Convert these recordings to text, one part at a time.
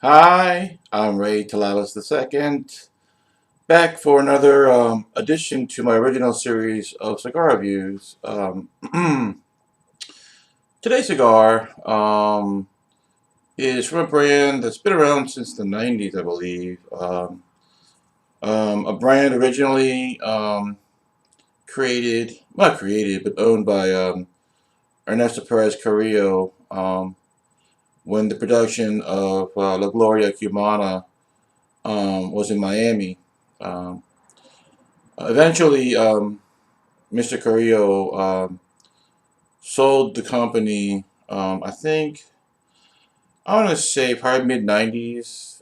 Hi, I'm Ray Talalas II, back for another addition to my original series of cigar reviews. Today's cigar is from a brand that's been around since the 90s, I believe. A brand originally not created, but owned by Ernesto Perez Carrillo when the production of La Gloria Cubana was in Miami. Um, Eventually, Mr. Carrillo sold the company. I think I want to say probably mid '90s,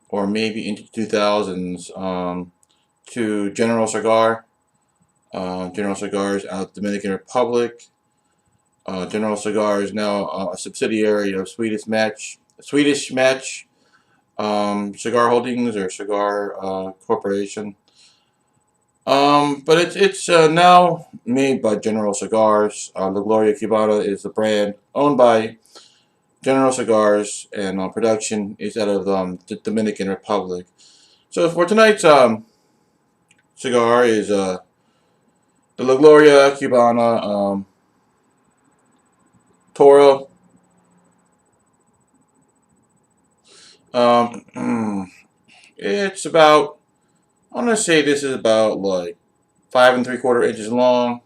or maybe into 2000s, to General Cigar. General Cigar is out of the Dominican Republic. General Cigar is now a subsidiary of Swedish Match Cigar Holdings or Cigar Corporation. But it's now made by General Cigars. La Gloria Cubana is the brand owned by General Cigars, and production is out of the Dominican Republic. So for tonight's cigar is the La Gloria Cubana Toro. It's about, I want to say this is about like 5 3/4 inches long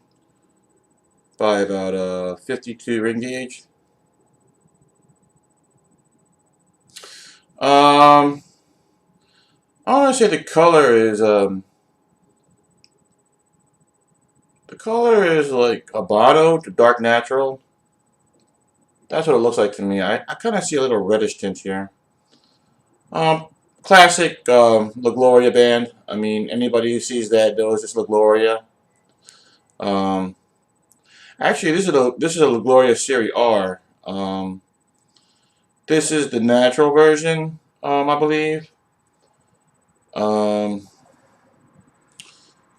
by about 52 ring gauge. Um, I want to say the color is like Habano to dark natural. That's what it looks like to me. I kind of see a little reddish tint here. Um, Classic La Gloria band. I mean, anybody who sees that knows it's La Gloria. Um, Actually, this is a La Gloria Serie R. This is the natural version, I believe. Um,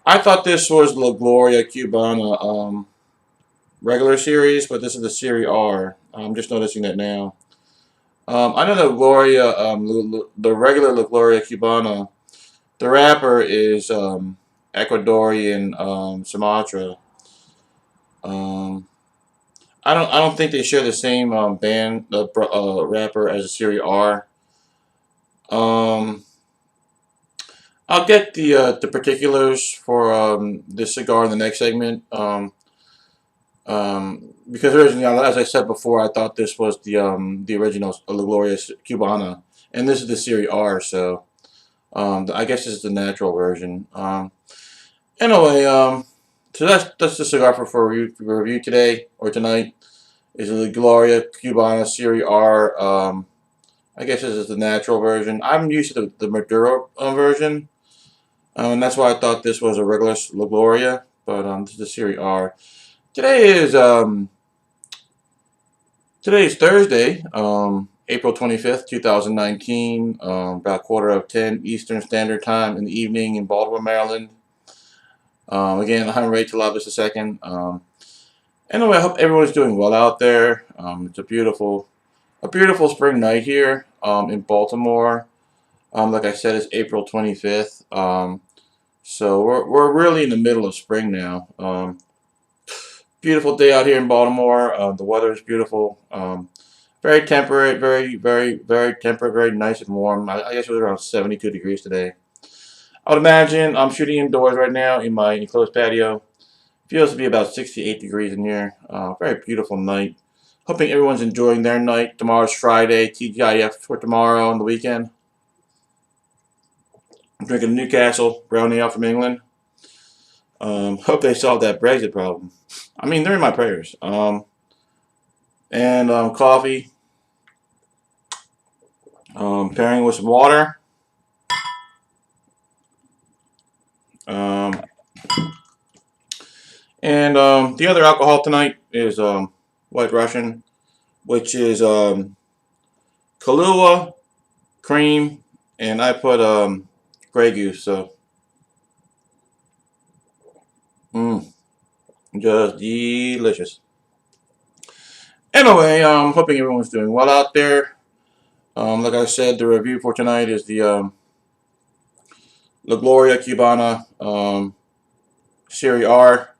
I thought this was La Gloria Cubana regular series, but this is the Serie R. I'm just noticing that now. I know the Gloria, the regular La Gloria Cubana. The rapper is Ecuadorian Sumatra. Um, I don't think they share the same band rapper as a Serie R. Um, I'll get the particulars for this cigar in the next segment. Because originally, as I said before, I thought this was the original La Gloria Cubana, and this is the Serie R. So I guess this is the natural version. Anyway, so that's the cigar for review today or tonight. Is the Gloria Cubana Serie R. I guess this is the natural version. I'm used to the Maduro version, and that's why I thought this was a regular La Gloria. But this is the Serie R. Today is Today is Thursday, April 25th, 2019. About 10:15 Eastern Standard Time in the evening in Baltimore, Maryland. Again, I'm Ray Talabas II. Anyway, I hope everyone's doing well out there. It's a beautiful spring night here in Baltimore. Like I said, it's April 25th. So we're really in the middle of spring now. Beautiful day out here in Baltimore. The weather is beautiful. Very temperate, very temperate, very nice and warm. I guess it was around 72 degrees today. I would imagine I'm shooting indoors right now in my enclosed patio. Feels to be about 68 degrees in here. Very beautiful night. Hoping everyone's enjoying their night. Tomorrow's Friday, TGIF for tomorrow on the weekend. I'm drinking Newcastle brownie out from England. Hope they solve that Brexit problem. I mean, they're in my prayers. And coffee, pairing with some water. Um, and the other alcohol tonight is White Russian, which is Kahlua, cream, and I put Grey Goose. So, mm, just delicious. Anyway, hoping everyone's doing well out there. Like I said, the review for tonight is the La Gloria Cubana Serie R.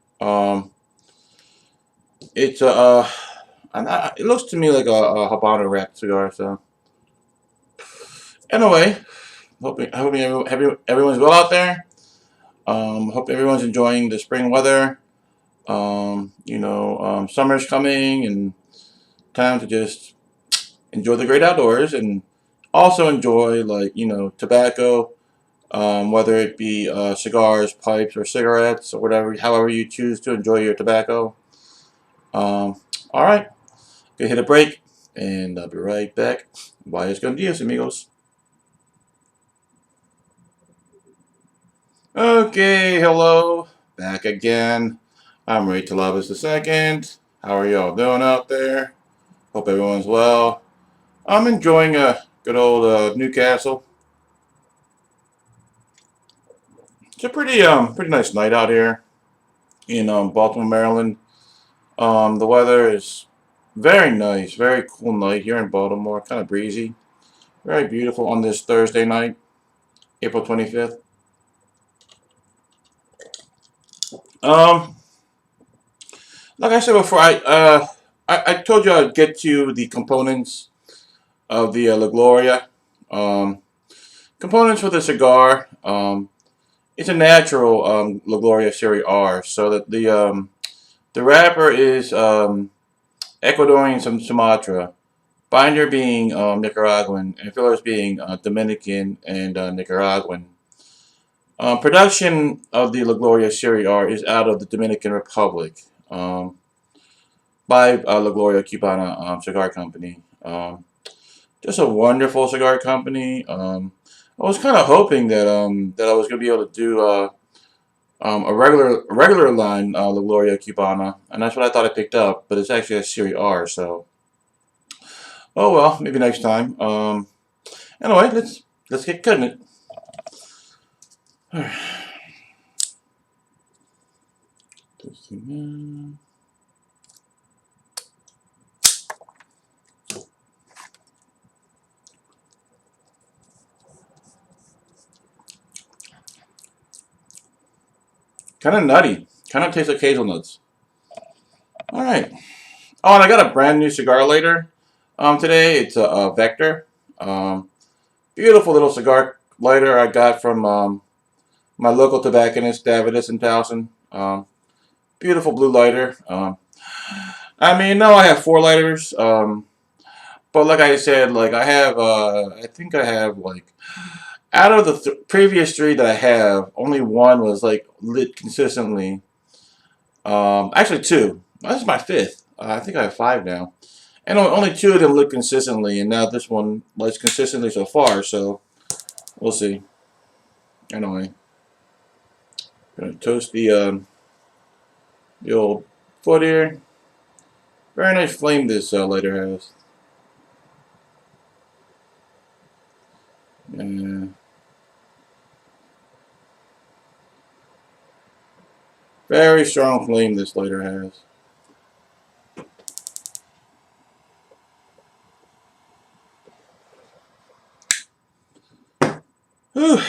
It's it looks to me like a Habano wrapped cigar. So anyway, hope everyone's well out there. Hope everyone's enjoying the spring weather. Summer's coming and time to just enjoy the great outdoors and also enjoy, like, tobacco, whether it be cigars, pipes, or cigarettes, or whatever, however you choose to enjoy your tobacco. All right, gonna hit a break, and I'll be right back. Vaya con Dios, amigos. Okay, hello, back again. I'm Ray Talabas II. How are y'all doing out there? Hope everyone's well. I'm enjoying a good old Newcastle. It's a pretty nice night out here in Baltimore, Maryland. The weather is very nice, very cool night here in Baltimore. Kind of breezy, very beautiful on this Thursday night, April 25th. Um, like I said before, I told you I'd get to the components of the La Gloria. Um, Components for the cigar. It's a natural La Gloria Serie R, so that the wrapper is Ecuadorian Sumatra, binder being Nicaraguan, and fillers being Dominican and Nicaraguan. Production of the La Gloria Serie R is out of the Dominican Republic by La Gloria Cubana Cigar Company. Just a wonderful cigar company. I was kind of hoping that I was going to be able to do a regular line La Gloria Cubana, and that's what I thought I picked up. But it's actually a Serie R, so oh well, maybe next time. Anyway, let's get cutting it. Kind of nutty. Kind of tastes like hazelnuts. All right. Oh, and I got a brand new cigar lighter. Today it's a Vector. Beautiful little cigar lighter I got from my local tobacconist, Davidus in Towson. Beautiful blue lighter. I mean, no, I have four lighters. But like I said, like I think I have like out of the previous three that I have, only one was like lit consistently. Actually two. This is my fifth. I think I have five now, and only two of them lit consistently, and now this one lights consistently so far. So we'll see. Anyway, gonna toast the old foot here. Very nice flame this lighter has. Very strong flame this lighter has. Whew.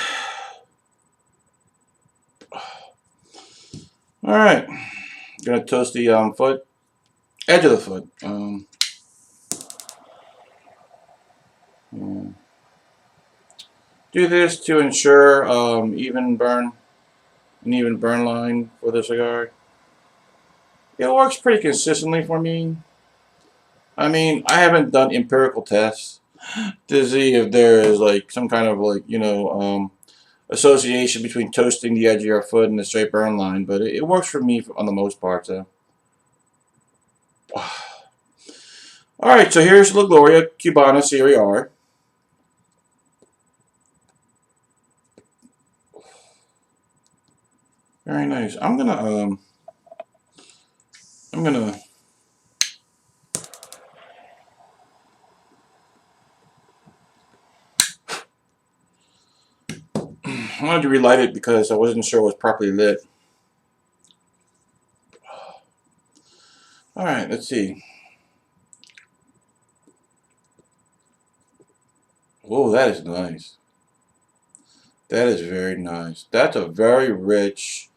All right, gonna toast the foot, edge of the foot. Do this to ensure an even burn line for the cigar. It works pretty consistently for me. I mean, I haven't done empirical tests to see if there is like some kind of like association between toasting the edge of your foot and the straight burn line, but it works for me on the most part. So, all right. So here's La Gloria Cubana Serie R. Very nice. I'm gonna I wanted to relight it because I wasn't sure it was properly lit. All right, let's see. Oh, that is nice. That is very nice. That's a very rich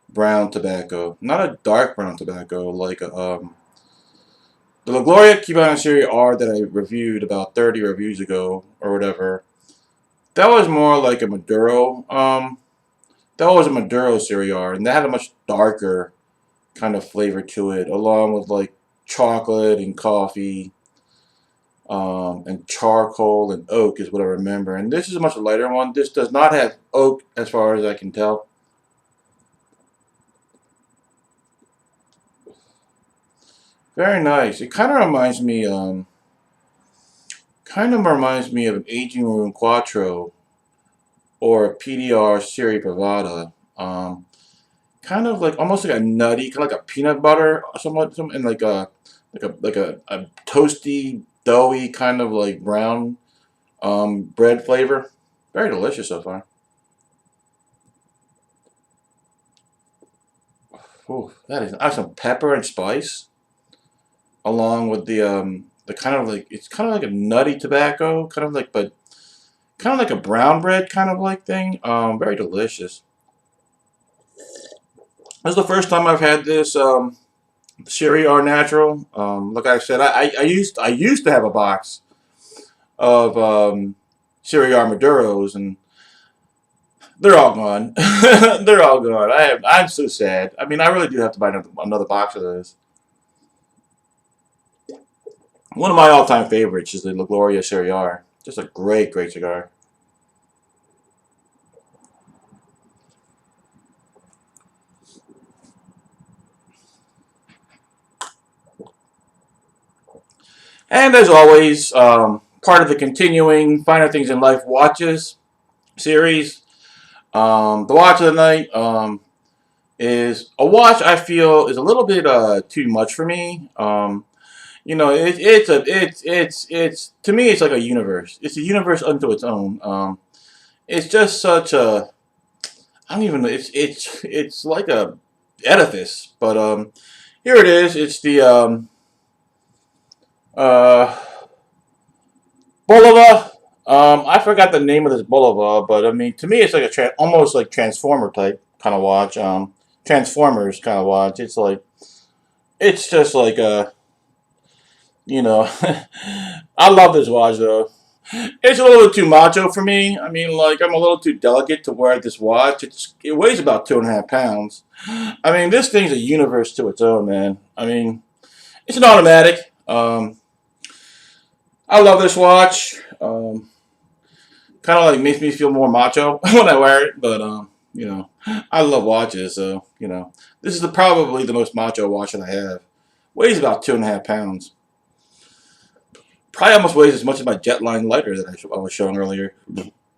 brown tobacco. Not a dark brown tobacco like the La Gloria Cubana Serie R that I reviewed about 30 reviews ago or whatever. That was more like a Maduro. That was a Maduro Serie R, and that had a much darker kind of flavor to it, along with like chocolate and coffee, and charcoal and oak is what I remember. And this is a much lighter one. This does not have oak, as far as I can tell. Very nice. It kind of reminds me of an aging room Quattro or a PDR Serie Privata. Kind of like almost like a nutty, kind of like a peanut butter, or somewhat, and like a toasty, doughy kind of like brown bread flavor. Very delicious so far. Ooh, that is. I have some pepper and spice along with the kind of like it's kind of like a nutty tobacco, kind of like but kind of like a brown bread kind of like thing. Very delicious. This is the first time I've had this Serie R Natural. Like I said, I used to have a box of Serie R Maduros, and they're all gone. They're all gone. I'm so sad. I mean, I really do have to buy another box of those. One of my all-time favorites is the La Gloria Serie R. Just a great, great cigar. And as always, part of the continuing Finer Things in Life watches series. The watch of the night is a watch I feel is a little bit too much for me. It's to me it's like a universe. It's a universe unto its own. It's just such a I don't even know. It's like a edifice. But here it is. It's the uh Bulova. I forgot the name of this Bulova, but I mean, to me, it's like almost like Transformer type kind of watch. Transformers kind of watch. It's just like you know, I love this watch though. It's a little bit too macho for me. I mean, like I'm a little too delicate to wear this watch. It weighs about 2.5 pounds. I mean, this thing's a universe to its own, man. I mean, it's an automatic. I love this watch. Kind of like makes me feel more macho when I wear it, but I love watches, so this is probably the most macho watch that I have. Weighs about 2.5 pounds. Probably almost weighs as much as my Jetline lighter that I was showing earlier.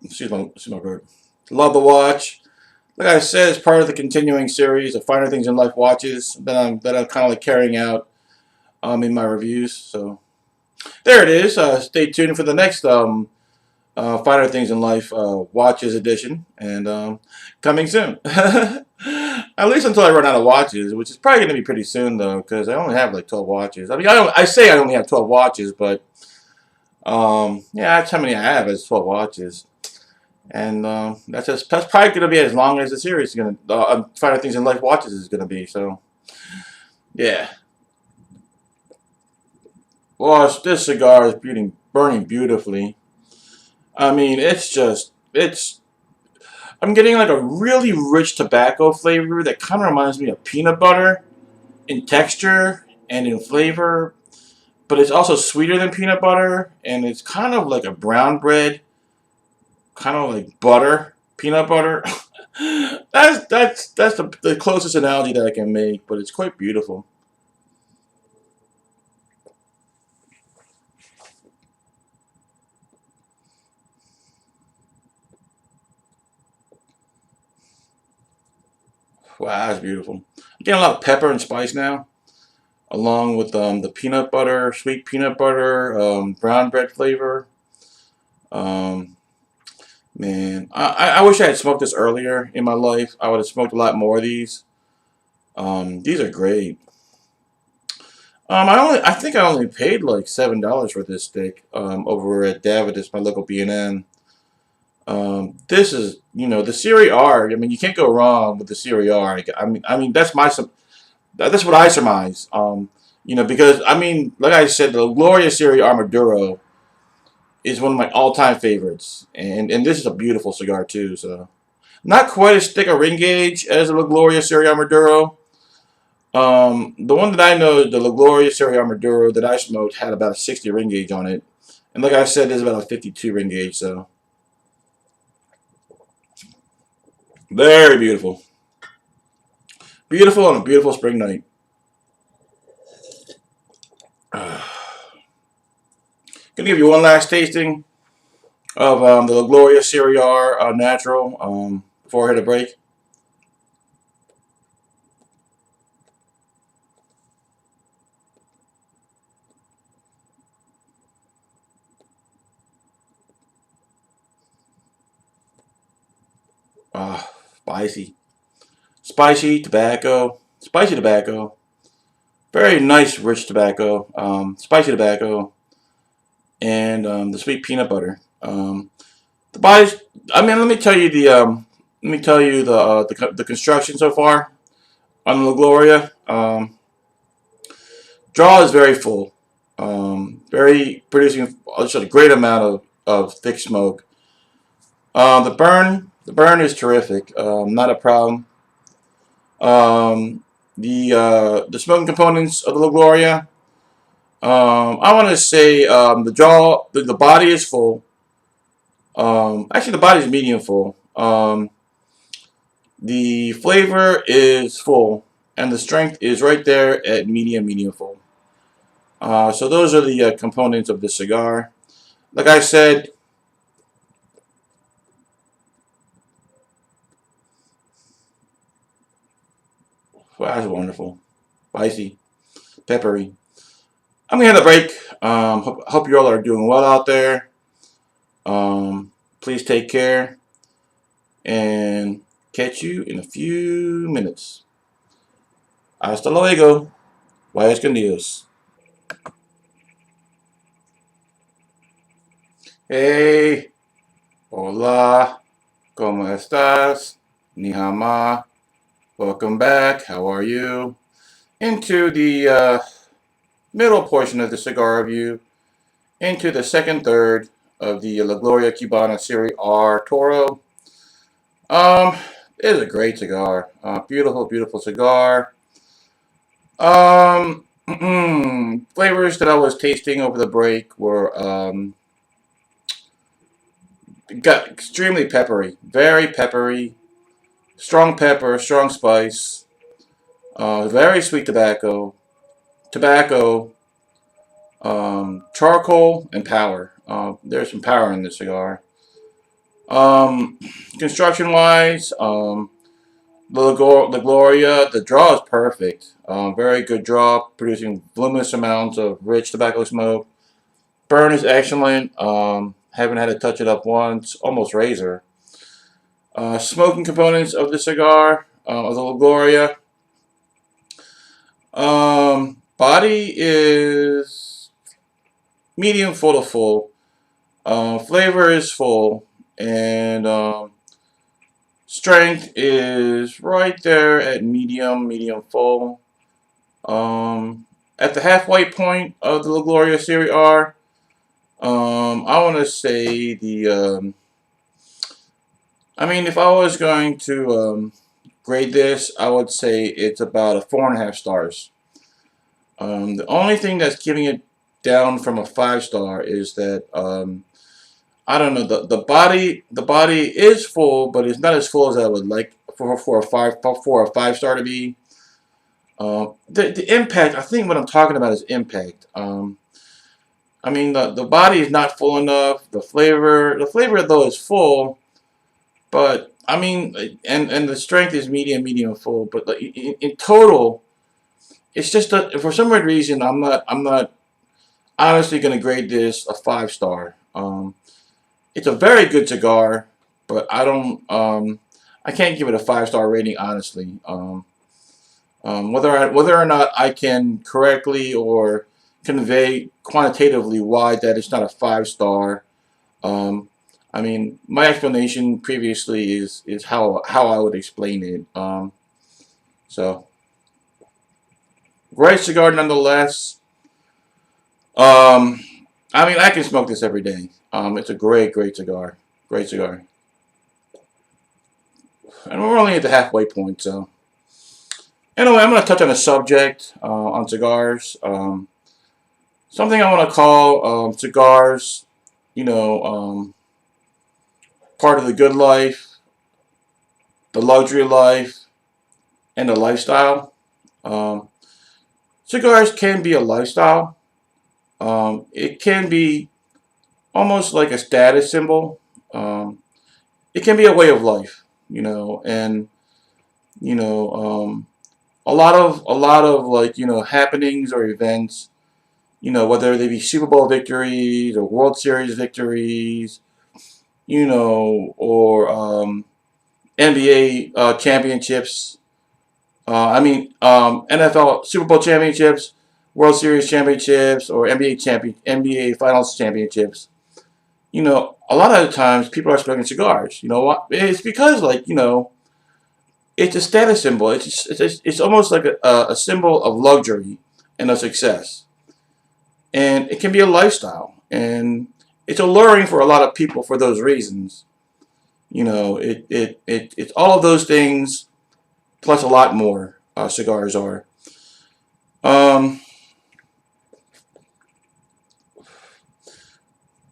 Excuse my bird. Love the watch. Like I said, it's part of the continuing series of Finer Things in Life watches that I'm kind of like carrying out in my reviews. So there it is. Stay tuned for the next Finer Things in Life watches edition, and coming soon. At least until I run out of watches, which is probably going to be pretty soon though, because I only have like 12 watches. I mean, I say I only have 12 watches, but yeah, that's how many I have is 12 watches. And that's probably going to be as long as the series is going to, Finer Things in Life watches is going to be. So, yeah. Well, this cigar is burning beautifully. I mean, I'm getting like a really rich tobacco flavor that kind of reminds me of peanut butter in texture and in flavor, but it's also sweeter than peanut butter, and it's kind of like a brown bread, kind of like butter, peanut butter. That's the closest analogy that I can make, but it's quite beautiful. Wow, that's beautiful. I'm getting a lot of pepper and spice now, along with the peanut butter, sweet peanut butter, brown bread flavor. Um, Man, I wish I had smoked this earlier in my life. I would have smoked a lot more of these. These are great. I think I only paid like $7 for this stick over at Davidoff, my local B&M. This is, the Serie R. I mean, you can't go wrong with the Serie R. I mean, that's what I surmise. Because I mean, like I said, the Gloria Serie Armaduro is one of my all-time favorites, and this is a beautiful cigar too. So not quite as thick a ring gauge as the La Gloria Serie Armaduro. The one that I know, the La Gloria Serie Armaduro that I smoked, had about a 60 ring gauge on it, and like I said, there's about a 52 ring gauge. So very beautiful, beautiful on a beautiful spring night. Gonna give you one last tasting of the La Gloria Serie R Natural before I hit a break. Uh, spicy. Spicy tobacco. Spicy tobacco. Very nice, rich tobacco. Spicy tobacco. And the sweet peanut butter. The body's. I mean, let me tell you the construction so far on the La Gloria. Draw is very full. Very producing just a great amount of thick smoke. The burn is terrific. Not a problem. The smoking components of the La Gloria. I want to say the body is full. Actually, the body is medium full. The flavor is full, and the strength is right there at medium full. So those are the components of the cigar. Like I said, well, that's wonderful, spicy, peppery. I'm gonna have a break. Hope you all are doing well out there. Please take care, and catch you in a few minutes. Hasta luego. Vaya escondidos. Hey, hola, ¿cómo estás? Ni hama. Welcome back. How are you? Into the middle portion of the cigar review, into the second third of the La Gloria Cubana Serie R Toro. It is a great cigar. Beautiful, beautiful cigar. Flavors that I was tasting over the break were got extremely peppery, very peppery, strong pepper, strong spice, very sweet tobacco, charcoal, and power. There's some power in this cigar. Um, Construction wise, the Gloria, the draw is perfect. Very good draw, producing voluminous amounts of rich tobacco smoke. Burn is excellent. Haven't had to touch it up once. Almost razor. Smoking components of the cigar, of the La Gloria. Body is medium full to full. Flavor is full, and strength is right there at medium full. At the halfway point of the La Gloria Serie R, I want to say I mean, if I was going to grade this, I would say it's about a 4.5 stars. The only thing that's giving it down from a 5-star is that I don't know, the body is full, but it's not as full as I would like for a 5-star to be. The impact, I think what I'm talking about is impact. I mean, the body is not full enough. The flavor though is full, but I mean, and the strength is medium full. But like, in total, it's just that for some weird reason I'm not honestly gonna grade this a 5-star. It's a very good cigar, but I can't give it a 5-star rating honestly. Whether or not I can correctly or convey quantitatively why that it's not a 5 star. Um, I mean, my explanation previously is how I would explain it. So great cigar nonetheless. Um, I mean, I can smoke this every day. It's a great cigar. Great cigar. And we're only at the halfway point, so. Anyway, I'm going to touch on a subject on cigars. Something I want to call cigars, you know, part of the good life, the luxury life, and the lifestyle. Um, Cigars can be a lifestyle. It can be almost like a status symbol. Um, it can be a way of life, and you know, a lot of like happenings or events, whether they be Super Bowl victories or World Series victories, or NBA championships. NFL Super Bowl championships, World Series championships, or NBA Finals championships. A lot of the times people are smoking cigars. You know what? It's because it's a status symbol. It's almost like a symbol of luxury and of success, and it can be a lifestyle, and it's alluring for a lot of people for those reasons. It's all of those things plus a lot more. Cigars are. Um,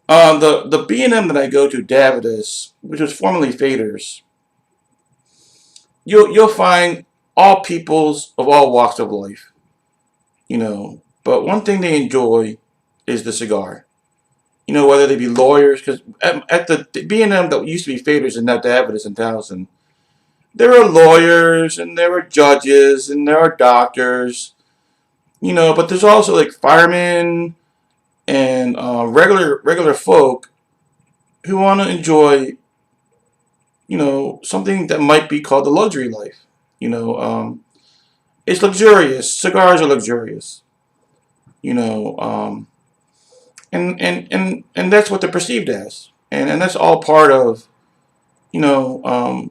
the B&M that I go to, Davidas, which was formerly Faders, you'll find all peoples of all walks of life. But one thing they enjoy is the cigar. Whether they be lawyers, because at the B&M that used to be Faders and now Davidas and Towson, there are lawyers and there are judges and there are doctors. But there's also like firemen and regular folk who want to enjoy, something that might be called the luxury life. It's luxurious. Cigars are luxurious. You know, and that's what they're perceived as, and that's all part of, you know, um,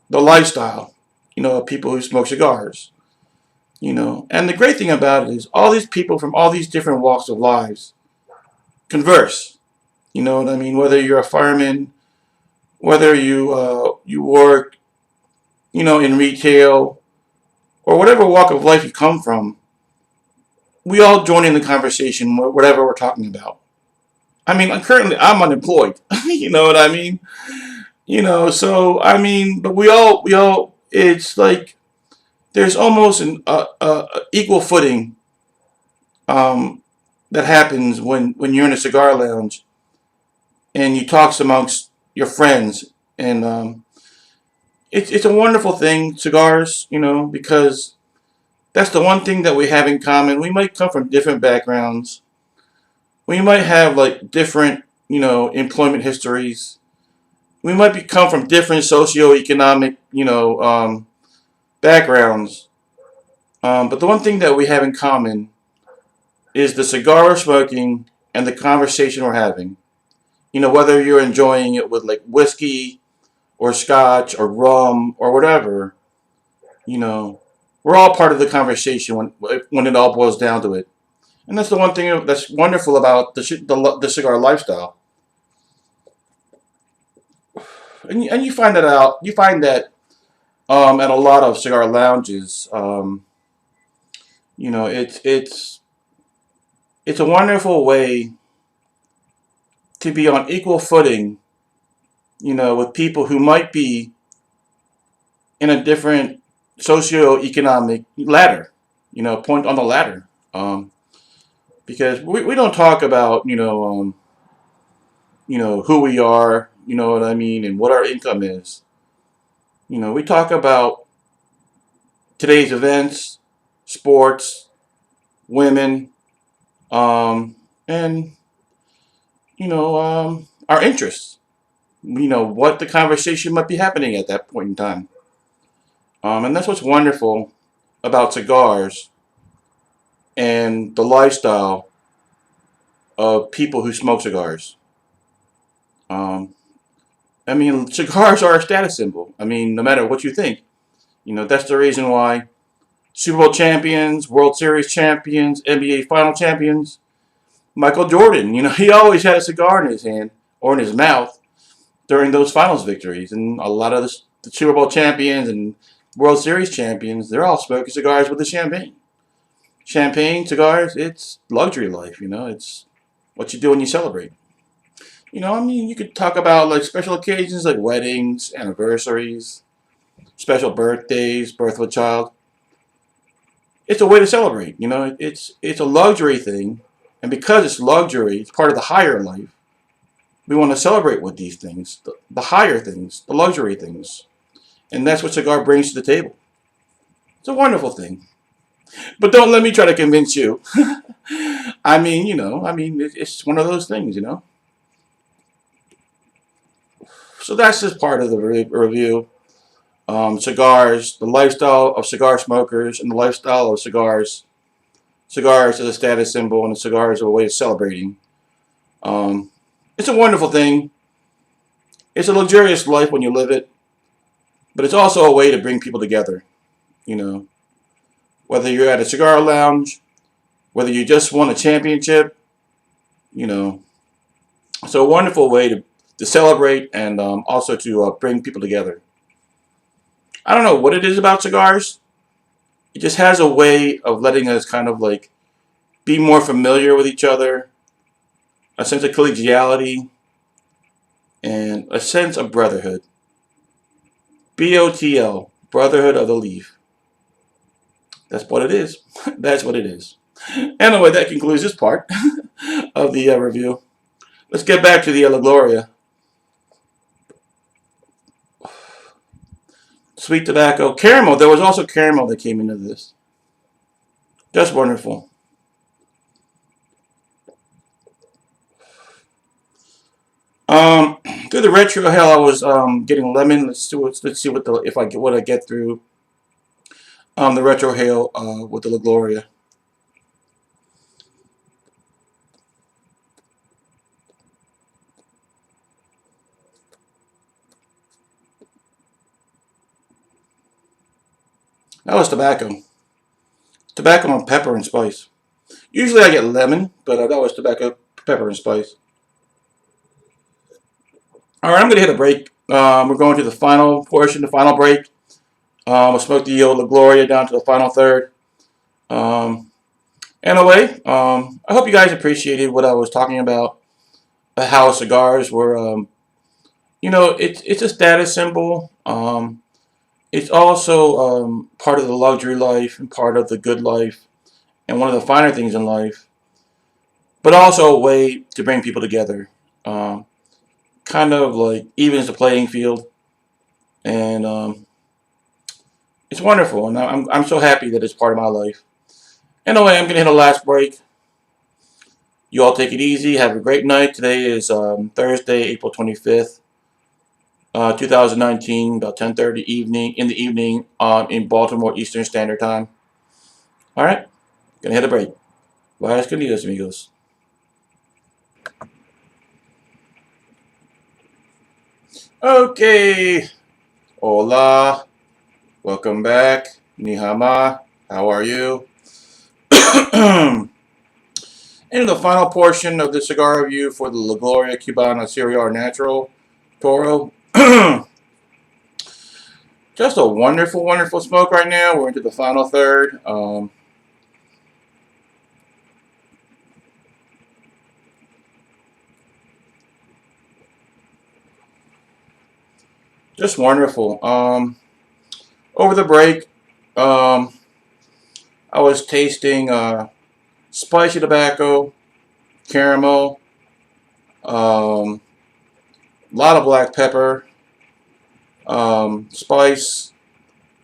the lifestyle, of people who smoke cigars. And the great thing about it is all these people from all these different walks of lives converse. You know what I mean? Whether you're a fireman, whether you work, in retail, or whatever walk of life you come from, we all join in the conversation, whatever we're talking about. I mean, currently I'm unemployed. You know what I mean? So I mean, but we all. It's like there's almost an equal footing um, that happens when you're in a cigar lounge and you talk amongst your friends, and it's a wonderful thing, cigars. Because that's the one thing that we have in common. We might come from different backgrounds. We might have like different, employment histories. We might come from different socioeconomic, backgrounds. But the one thing that we have in common is the cigar we're smoking and the conversation we're having. Whether you're enjoying it with like whiskey or scotch or rum or whatever, you know, we're all part of the conversation when it all boils down to it. And that's the one thing that's wonderful about the cigar lifestyle. And you find that out. You find that at a lot of cigar lounges. It's a wonderful way to be on equal footing. With people who might be in a different socioeconomic ladder. Point on the ladder. Because we don't talk about who we are. You know what I mean, and what our income is. We talk about today's events, sports, women, and our interests. What the conversation might be happening at that point in time. And that's what's wonderful about cigars and the lifestyle of people who smoke cigars. Um, I mean, cigars are a status symbol. I mean, no matter what you think, that's the reason why Super Bowl champions, World Series champions, NBA final champions, Michael Jordan, he always had a cigar in his hand or in his mouth during those finals victories. And a lot of the Super Bowl champions and World Series champions, they're all smoking cigars with the champagne. Champagne, cigars, it's luxury life, it's what you do when you celebrate. I mean, you could talk about like special occasions like weddings, anniversaries, special birthdays, birth of a child. It's a way to celebrate, it's a luxury thing. And because it's luxury, it's part of the higher life. We want to celebrate with these things, the higher things, the luxury things. And that's what cigar brings to the table. It's a wonderful thing. But don't let me try to convince you. I mean, it's one of those things, So that's just part of the review. Cigars, the lifestyle of cigar smokers, and the lifestyle of cigars. Cigars as a status symbol, and the cigars are a way of celebrating. It's a wonderful thing. It's a luxurious life when you live it, but it's also a way to bring people together. Whether you're at a cigar lounge, whether you just won a championship, it's a wonderful way to celebrate and also to bring people together. I don't know what it is about cigars. It just has a way of letting us kind of like be more familiar with each other, a sense of collegiality, and a sense of brotherhood. BOTL, Brotherhood of the Leaf. That's what it is. That's what it is. Anyway, that concludes this part of the review. Let's get back to the La Gloria. Sweet tobacco. Caramel. There was also caramel that came into this. Just wonderful. Through the retro hell, I was getting lemon. Let's see what I get through the retro hail with the La Gloria. That was tobacco. Tobacco and pepper and spice. Usually I get lemon, but that was tobacco, pepper, and spice. Alright, I'm going to hit a break. We're going to the final portion, the final break. We'll smoke the La Gloria down to the final third. Anyway, I hope you guys appreciated what I was talking about. How cigars were, it's a status symbol. It's also part of the luxury life and part of the good life and one of the finer things in life. But also a way to bring people together. Kind of like evens the playing field. And it's wonderful. And I'm so happy that it's part of my life. Anyway, I'm going to hit a last break. You all take it easy. Have a great night. Today is Thursday, April 25th. 2019, about 10:30 in the evening in Baltimore Eastern Standard Time. All right, gonna hit a break. Buenas queridos amigos. Okay, hola, welcome back. Nihama, how are you? In the final portion of the cigar review for the La Gloria Cubana Serie Natural Toro. Just a wonderful, wonderful smoke right now. We're into the final third. Just wonderful. Over the break, I was tasting spicy tobacco, caramel, a lot of black pepper, spice,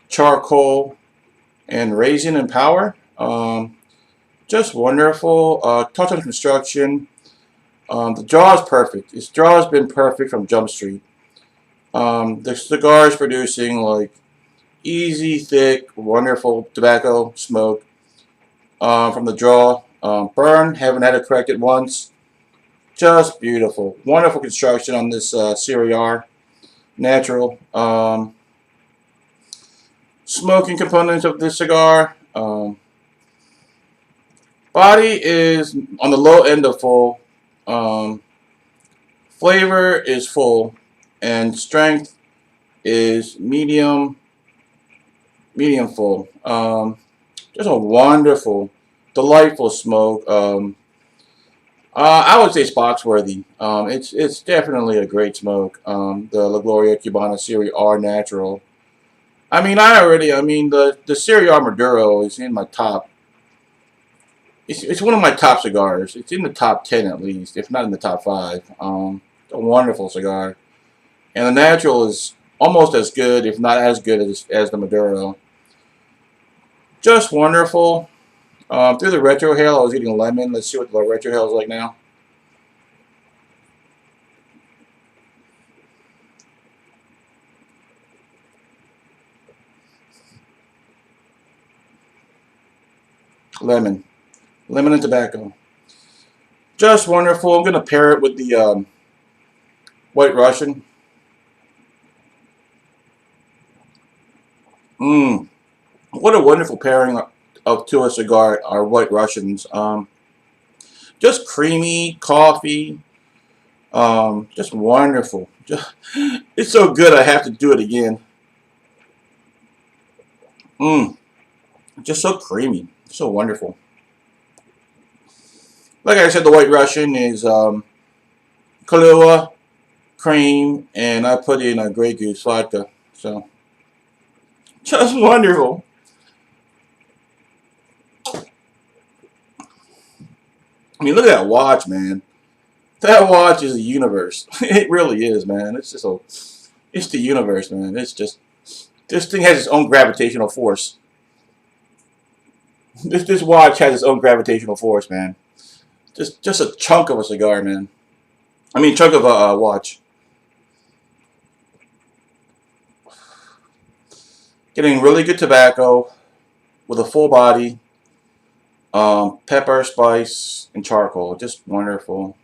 charcoal, and raisin and power. Just wonderful. Touch on construction. The draw is perfect. Its draw has been perfect from Jump Street. The cigar is producing like Easy, thick, wonderful tobacco smoke from the draw. Burn, haven't had it corrected once. Just beautiful. Wonderful construction on this Serie natural. Smoking components of this cigar. Body is on the low end of full. Um, Flavor is full. And strength is medium full. Just a wonderful, delightful smoke. I would say it's box worthy. It's definitely a great smoke. The La Gloria Cubana Serie R Natural. I mean the Serie R Maduro is in my top. It's one of my top cigars. It's in the top 10 at least, if not in the top 5. A wonderful cigar, and the Natural is almost as good, if not as good as the Maduro. Just wonderful. Through the retrohale, I was eating lemon. Let's see what the retrohale is like now. Lemon. Lemon and tobacco. Just wonderful. I'm going to pair it with the White Russian. Mmm. What a wonderful pairing of to a cigar, our White Russians. Just creamy, coffee. Just wonderful. It's so good I have to do it again. Mmm. Just so creamy. So wonderful. Like I said, the White Russian is Kahlua, cream, and I put in a Grey Goose vodka. So, just wonderful. I mean, look at that watch, man. That watch is a universe. It really is, man. It's the universe, man. It's just, this thing has its own gravitational force. This watch has its own gravitational force, man. Just a chunk of a cigar, man. I mean, chunk of a watch. Getting really good tobacco with a full body, pepper, spice, and charcoal. Just wonderful.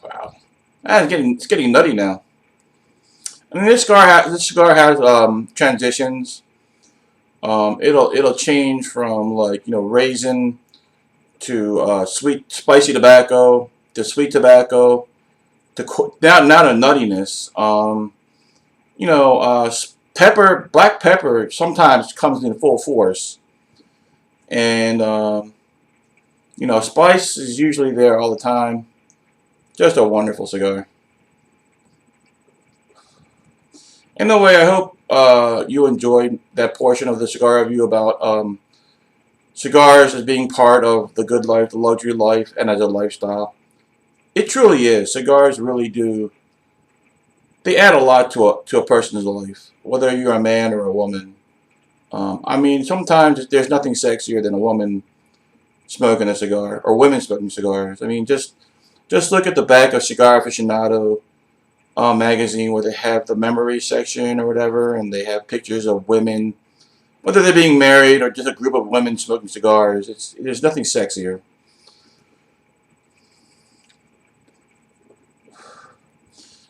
Wow, it's getting nutty now. I mean, this cigar has transitions. It'll change from, like, raisin to sweet spicy tobacco to sweet tobacco to now to nuttiness. Black pepper sometimes comes in full force, and spice is usually there all the time. Just a wonderful cigar. Anyway, I hope you enjoyed that portion of the cigar review about cigars as being part of the good life, the luxury life, and as a lifestyle. It truly is. Cigars really do. They add a lot to a person's life, whether you're a man or a woman. I mean, sometimes there's nothing sexier than a woman smoking a cigar, or women smoking cigars. I mean, just look at the back of Cigar Aficionado magazine, where they have the memory section or whatever, and they have pictures of women, whether they're being married or just a group of women smoking cigars. There's nothing sexier.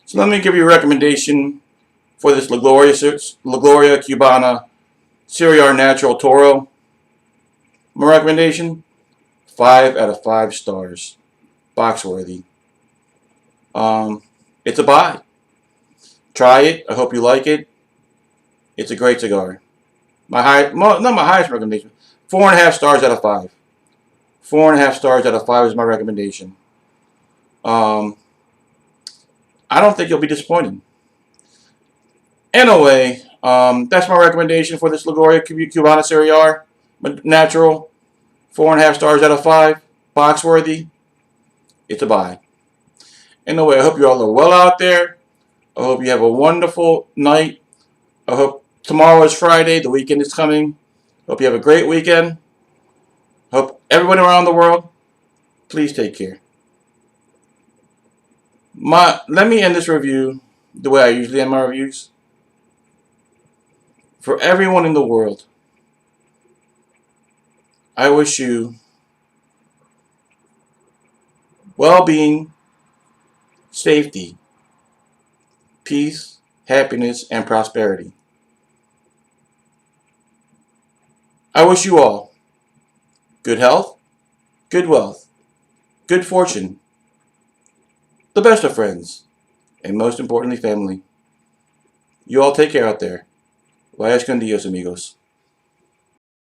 So let me give you a recommendation for this La Gloria Cubana Serie R Natural Toro. My recommendation: 5 out of 5 stars. Box worthy. It's a buy. Try it. I hope you like it. It's a great cigar. Not my highest recommendation. 4.5 stars out of 5. 4.5 stars out of 5 is my recommendation. I don't think you'll be disappointed. Anyway, that's my recommendation for this La Gloria Cubana Serie R Natural. 4.5 stars out of 5. Box worthy. It's a buy. Anyway, I hope you all are well out there. I hope you have a wonderful night. I hope tomorrow is Friday. The weekend is coming. Hope you have a great weekend. Hope everyone around the world, please take care. Let me end this review the way I usually end my reviews. For everyone in the world, I wish you well-being, safety, peace, happiness, and prosperity. I wish you all good health, good wealth, good fortune, the best of friends, and most importantly, family. You all take care out there. Vayas con Dios, amigos.